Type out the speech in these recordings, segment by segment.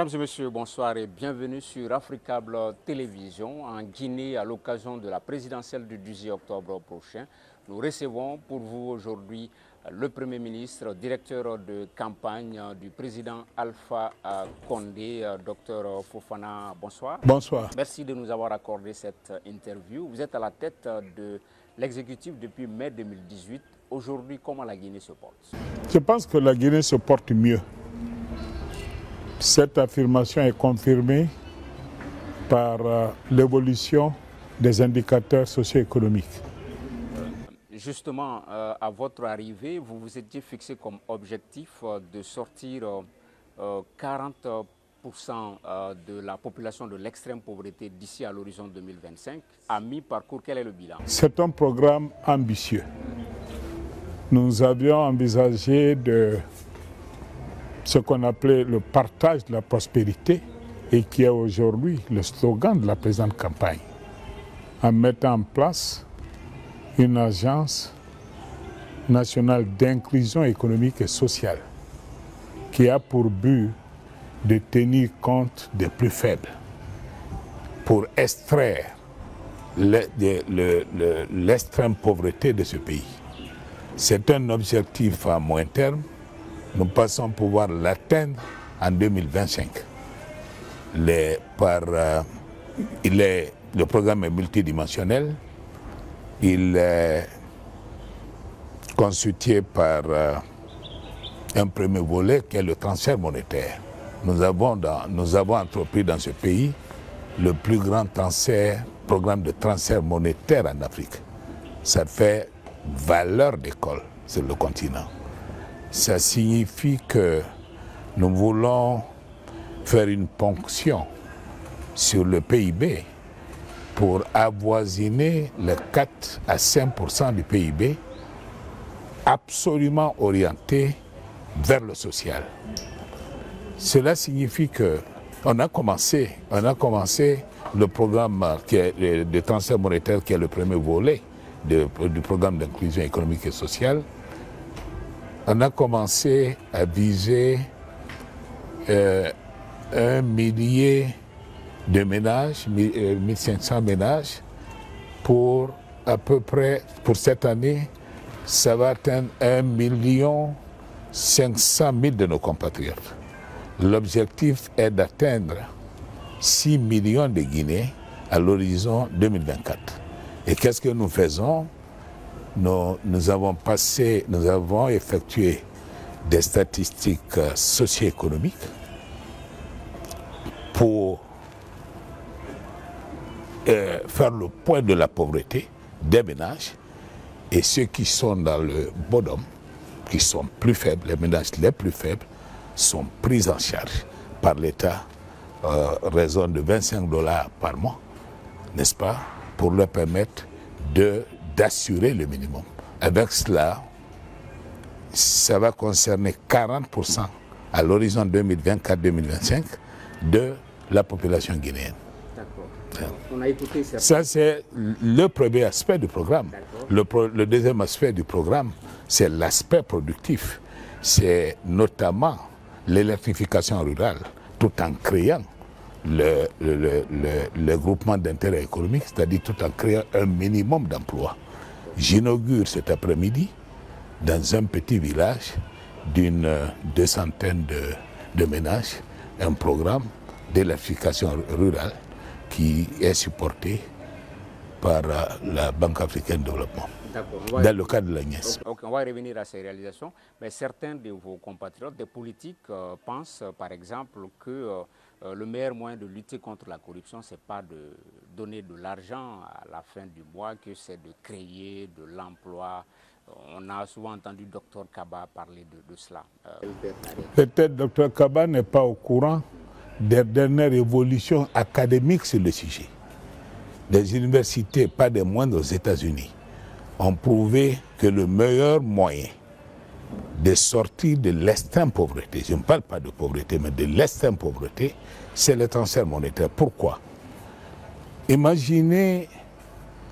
Mesdames et messieurs, bonsoir et bienvenue sur Africable Télévision. En Guinée, à l'occasion de la présidentielle du 18 octobre prochain, nous recevons pour vous aujourd'hui le Premier ministre, directeur de campagne du président Alpha Condé, Dr Fofana. Bonsoir. Bonsoir. Merci de nous avoir accordé cette interview. Vous êtes à la tête de l'exécutif depuis mai 2018. Aujourd'hui, comment la Guinée se porte? Je pense que la Guinée se porte mieux. Cette affirmation est confirmée par l'évolution des indicateurs socio-économiques. Justement, à votre arrivée, vous vous étiez fixé comme objectif de sortir 40% de la population de l'extrême pauvreté d'ici à l'horizon 2025. À mi-parcours, quel est le bilan? C'est un programme ambitieux. Nous avions envisagé de ce qu'on appelait le partage de la prospérité et qui est aujourd'hui le slogan de la présente campagne, en mettant en place une agence nationale d'inclusion économique et sociale qui a pour but de tenir compte des plus faibles pour extraire l'extrême pauvreté de ce pays. C'est un objectif à moyen terme. Nous pensons pouvoir l'atteindre en 2025. Le programme est multidimensionnel. Il est constitué par un premier volet qui est le transfert monétaire. Nous avons entrepris dans ce pays le plus grand programme de transfert monétaire en Afrique. Ça fait valeur d'école sur le continent. Ça signifie que nous voulons faire une ponction sur le PIB pour avoisiner les 4 à 5% du PIB, absolument orienté vers le social. Cela signifie qu'on a commencé le programme de transfert monétaire qui est le premier volet du programme d'inclusion économique et sociale. On a commencé à viser 1 millier de ménages, 1500 ménages, pour à peu près, pour cette année, ça va atteindre 1 500 000 de nos compatriotes. L'objectif est d'atteindre 6 millions de Guinéens à l'horizon 2024. Et qu'est-ce que nous faisons? Nous avons effectué des statistiques socio-économiques pour faire le point de la pauvreté des ménages, et ceux qui sont dans le bottom, qui sont plus faibles, les ménages les plus faibles, sont pris en charge par l'État raison de $25 par mois, n'est-ce pas, pour leur permettre d'assurer le minimum. Avec cela, ça va concerner 40% à l'horizon 2024-2025 de la population guinéenne. D'accord. On a écouté ça, c'est le premier aspect du programme. Le deuxième aspect du programme, c'est l'aspect productif. C'est notamment l'électrification rurale, tout en créant le groupement d'intérêt économique, c'est-à-dire tout en créant un minimum d'emplois. J'inaugure cet après-midi dans un petit village d'une 200aine de ménages un programme d'électrification rurale qui est supporté par la Banque africaine de développement, dans le cadre de l'ANIES. Okay, on va revenir à ces réalisations, mais certains de vos compatriotes, des politiques, pensent par exemple que le meilleur moyen de lutter contre la corruption, ce n'est pas de donner de l'argent à la fin du mois, que c'est de créer de l'emploi. On a souvent entendu Dr Kaba parler de cela. Peut-être Dr Kaba n'est pas au courant des dernières évolutions académiques sur le sujet. Des universités, pas des moindres aux États-Unis, ont prouvé que le meilleur moyen de sortir de l'extrême pauvreté, je ne parle pas de pauvreté, mais de l'extrême pauvreté, c'est le transfert monétaire. Pourquoi? Imaginez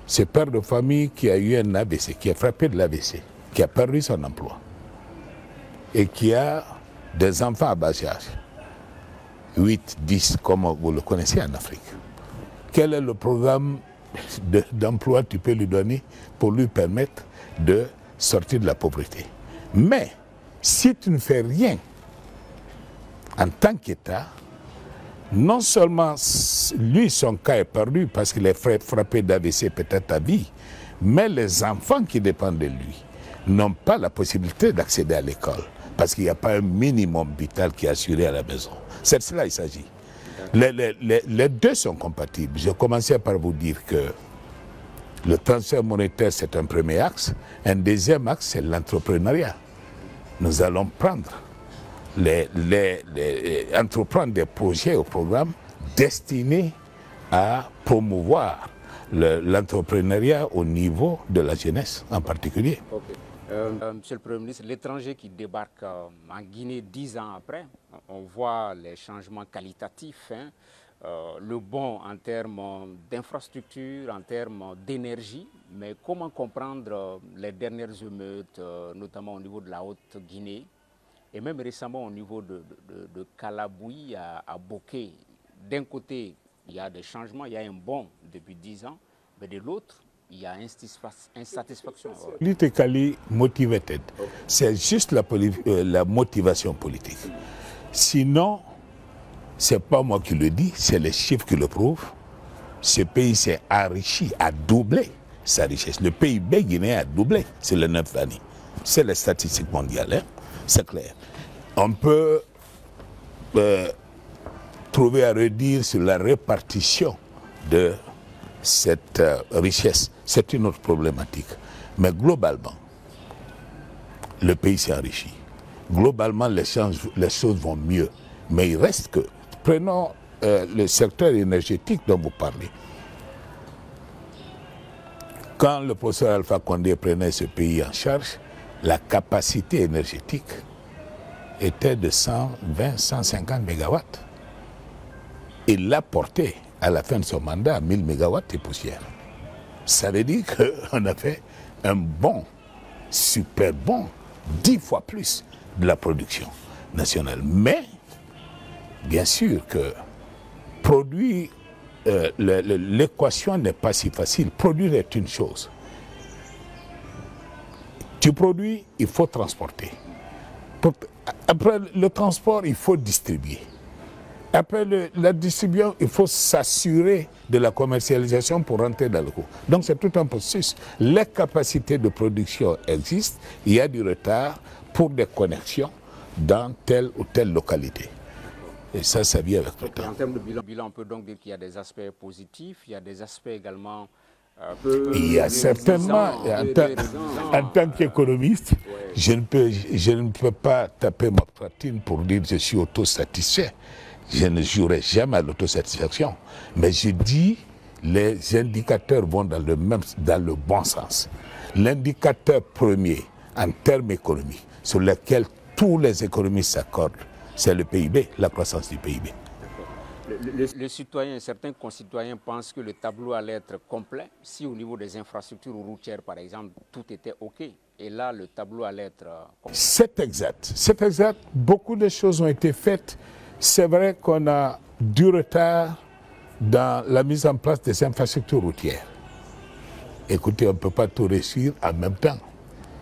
ce père de famille qui a eu un AVC, qui est frappé de l'AVC, qui a perdu son emploi et qui a des enfants à bas âge. 8, 10, comme vous le connaissez en Afrique. Quel est le programme d'emploi que tu peux lui donner pour lui permettre de sortir de la pauvreté? Mais si tu ne fais rien en tant qu'État, non seulement lui, son cas est perdu parce qu'il est frappé d'AVC peut-être à vie, mais les enfants qui dépendent de lui n'ont pas la possibilité d'accéder à l'école parce qu'il n'y a pas un minimum vital qui est assuré à la maison. C'est de cela qu'il s'agit. Les deux sont compatibles. Je commençais par vous dire que le transfert monétaire, c'est un premier axe. Un deuxième axe, c'est l'entrepreneuriat. Nous allons entreprendre des projets au programme destinés à promouvoir l'entrepreneuriat au niveau de la jeunesse en particulier. Okay. Monsieur le Premier ministre, l'étranger qui débarque en Guinée 10 ans après, on voit les changements qualitatifs, hein, le bon en termes d'infrastructure, en termes d'énergie, mais comment comprendre les dernières émeutes, notamment au niveau de la Haute-Guinée, et même récemment au niveau de Kalabouy à Boké. D'un côté, il y a des changements, il y a un bond depuis 10 ans, mais de l'autre, il y a insatisfaction. Politically motivated, c'est juste la motivation politique. Sinon, ce n'est pas moi qui le dis, c'est les chiffres qui le prouvent. Ce pays s'est enrichi, a doublé sa richesse. Le PIB guinéen a doublé sur les 9 années. C'est les statistiques mondiales, hein? C'est clair. On peut trouver à redire sur la répartition de cette richesse. C'est une autre problématique. Mais globalement, le pays s'est enrichi. Globalement, les choses vont mieux. Mais il reste que, prenons le secteur énergétique dont vous parlez. Quand le professeur Alpha Condé prenait ce pays en charge, la capacité énergétique était de 120-150 mégawatts. Il l'a porté à la fin de son mandat à 1000 mégawatts et poussière. Ça veut dire qu'on a fait un bond, super bon, 10 fois plus de la production nationale. Mais, bien sûr que produire, l'équation n'est pas si facile. Produire est une chose. Tu produis, il faut transporter. Après le transport, il faut distribuer. Après la distribution, il faut s'assurer de la commercialisation pour rentrer dans le coût. Donc c'est tout un processus. Les capacités de production existent, il y a du retard pour des connexions dans telle ou telle localité. Et ça vient avec le temps. En termes de bilan, on peut donc dire qu'il y a des aspects positifs, il y a des aspects également... il y a certainement, en tant qu'économiste, je ne peux pas taper ma poitrine pour dire que je suis autosatisfait. Je ne jouerai jamais à l'autosatisfaction. Mais je dis les indicateurs vont dans le bon sens. L'indicateur premier en termes économiques, sur lequel tous les économistes s'accordent, c'est le PIB, la croissance du PIB. Les citoyens, certains concitoyens pensent que le tableau allait être complet si au niveau des infrastructures routières, par exemple, tout était OK. Et là, le tableau allait être complet. C'est exact. C'est exact. Beaucoup de choses ont été faites. C'est vrai qu'on a du retard dans la mise en place des infrastructures routières. Écoutez, on ne peut pas tout réussir en même temps.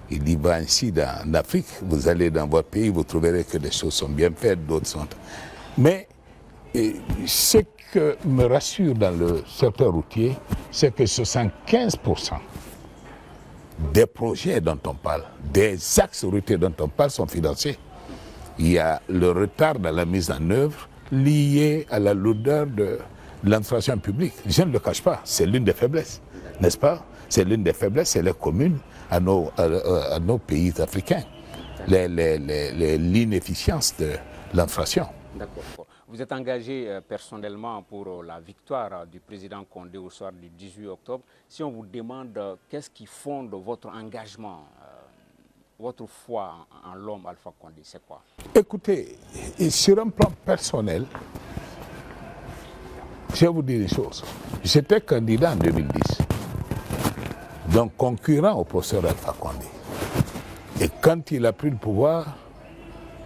Il y va ainsi en Afrique. Vous allez dans votre pays, vous trouverez que des choses sont bien faites, d'autres sont... Mais ce que me rassure dans le secteur routier, c'est que 75% des projets dont on parle, des axes routiers dont on parle sont financés. Il y a le retard dans la mise en œuvre lié à la lourdeur de l'administration publique. Je ne le cache pas, c'est l'une des faiblesses, n'est-ce pas? C'est l'une des faiblesses, c'est les communes à nos pays africains, l'inefficience de l'inflation. D'accord. Vous êtes engagé personnellement pour la victoire du président Condé au soir du 18 octobre. Si on vous demande qu'est-ce qui fonde votre engagement, votre foi en l'homme Alpha Condé, c'est quoi? Écoutez, sur un plan personnel, je vais vous dire des choses. J'étais candidat en 2010, donc concurrent au professeur Alpha Condé. Et quand il a pris le pouvoir,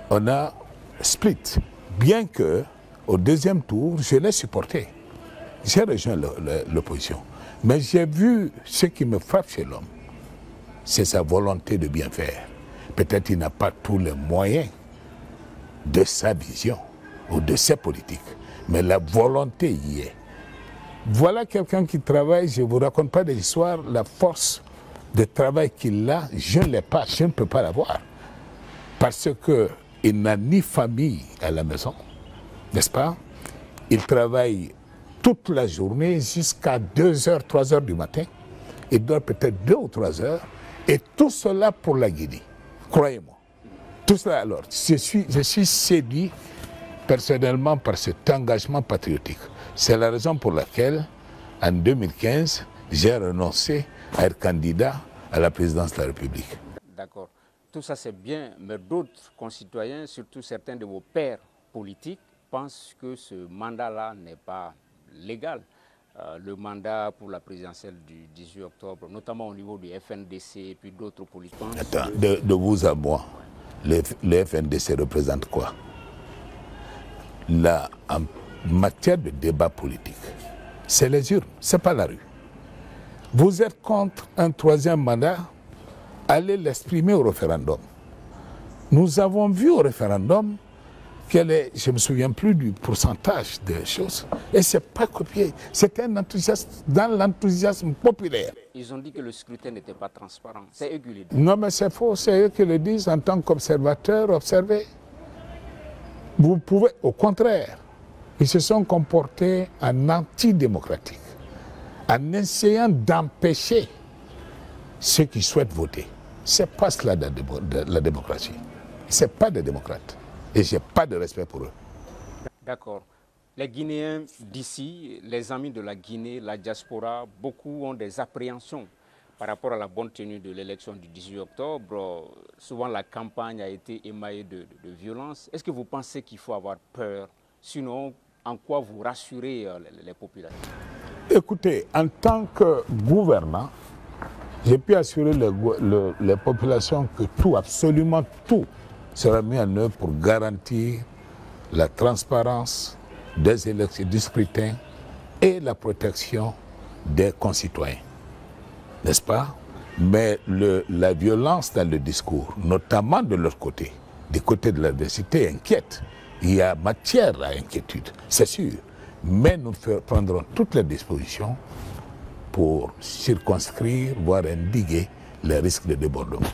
on a split. Bien que au deuxième tour, je l'ai supporté. J'ai rejoint l'opposition. Mais j'ai vu ce qui me frappe chez l'homme, c'est sa volonté de bien faire. Peut-être qu'il n'a pas tous les moyens de sa vision ou de ses politiques, mais la volonté y est. Voilà quelqu'un qui travaille, je ne vous raconte pas des histoires, la force de travail qu'il a, je ne l'ai pas, je ne peux pas l'avoir. Parce qu'il n'a ni famille à la maison, n'est-ce pas? Il travaille toute la journée jusqu'à 2h, 3h du matin. Il dort peut-être 2 ou 3 heures. Et tout cela pour la Guinée. Croyez-moi. Tout cela alors. Je suis séduit personnellement par cet engagement patriotique. C'est la raison pour laquelle, en 2015, j'ai renoncé à être candidat à la présidence de la République. D'accord. Tout ça c'est bien, mais d'autres concitoyens, surtout certains de vos pairs politiques, pensent que ce mandat-là n'est pas légal. Le mandat pour la présidentielle du 18 octobre, notamment au niveau du FNDC et puis d'autres politiques. Attends, de vous à moi, le FNDC représente quoi? Là, en matière de débat politique, c'est les urnes, ce n'est pas la rue. Vous êtes contre un 3e mandat, allez l'exprimer au référendum. Nous avons vu au référendum je ne me souviens plus du pourcentage des choses, et ce n'est pas copié, c'est un enthousiasme, dans l'enthousiasme populaire. Ils ont dit que le scrutin n'était pas transparent, c'est eux qui le disent. Non mais c'est faux, c'est eux qui le disent en tant qu'observateurs, observez. Vous pouvez, au contraire, ils se sont comportés en antidémocratique, en essayant d'empêcher ceux qui souhaitent voter. Ce n'est pas cela la démocratie, ce n'est pas des démocrates. Et je n'ai pas de respect pour eux. D'accord. Les Guinéens d'ici, les amis de la Guinée, la diaspora, beaucoup ont des appréhensions par rapport à la bonne tenue de l'élection du 18 octobre. Souvent, la campagne a été émaillée de violence. Est-ce que vous pensez qu'il faut avoir peur? Sinon, en quoi vous rassurez les populations? Écoutez, en tant que gouvernant, j'ai pu assurer les populations que tout, absolument tout, sera mis en œuvre pour garantir la transparence des élections, du scrutin et la protection des concitoyens. N'est-ce pas? Mais la violence dans le discours, notamment de leur côté, du côté de l'adversité, inquiète. Il y a matière à inquiétude, c'est sûr. Mais nous prendrons toutes les dispositions pour circonscrire, voire endiguer les risques de débordement.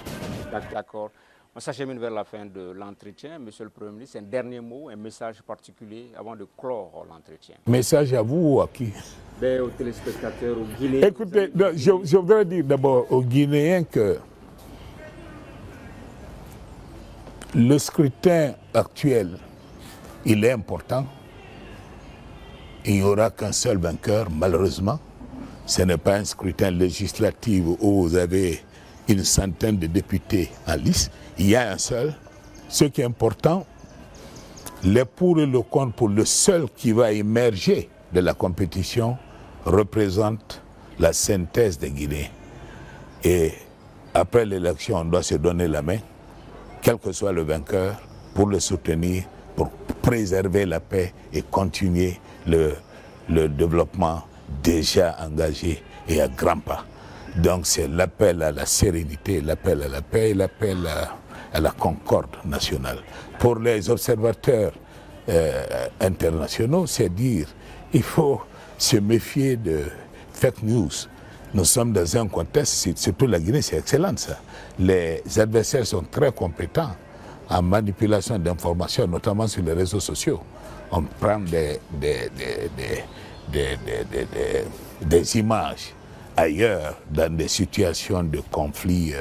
D'accord. On s'achemine vers la fin de l'entretien. Monsieur le Premier ministre, un dernier mot, un message particulier avant de clore l'entretien. Message à vous ou à qui? Aux téléspectateurs, aux Guinéens. Écoutez, je voudrais dire d'abord aux Guinéens que le scrutin actuel, il est important. Il n'y aura qu'un seul vainqueur, malheureusement. Ce n'est pas un scrutin législatif où vous avez une centaine de députés en lice. Il y a un seul. Ce qui est important, les pour et le contre pour le seul qui va émerger de la compétition représente la synthèse des Guinéens. Et après l'élection, on doit se donner la main, quel que soit le vainqueur, pour le soutenir, pour préserver la paix et continuer le développement déjà engagé et à grands pas. Donc c'est l'appel à la sérénité, l'appel à la paix et l'appel à la concorde nationale. Pour les observateurs internationaux, c'est dire il faut se méfier de fake news. Nous sommes dans un contexte, surtout la Guinée, c'est excellent ça. Les adversaires sont très compétents en manipulation d'informations, notamment sur les réseaux sociaux. On prend des images ailleurs, dans des situations de conflits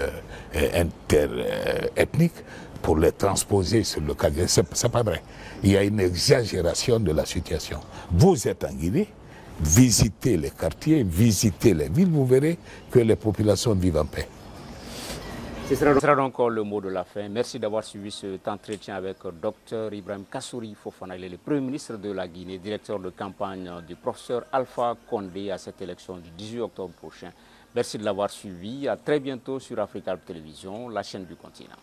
interethniques, pour les transposer sur le cas. Ce n'est pas vrai. Il y a une exagération de la situation. Vous êtes en Guinée, visitez les quartiers, visitez les villes, vous verrez que les populations vivent en paix. Ce sera donc le mot de la fin. Merci d'avoir suivi cet entretien avec Dr Ibrahim Kassouri Fofana. Il est le Premier ministre de la Guinée, directeur de campagne du professeur Alpha Condé à cette élection du 18 octobre prochain. Merci de l'avoir suivi. À très bientôt sur Africa Télévision, la chaîne du continent.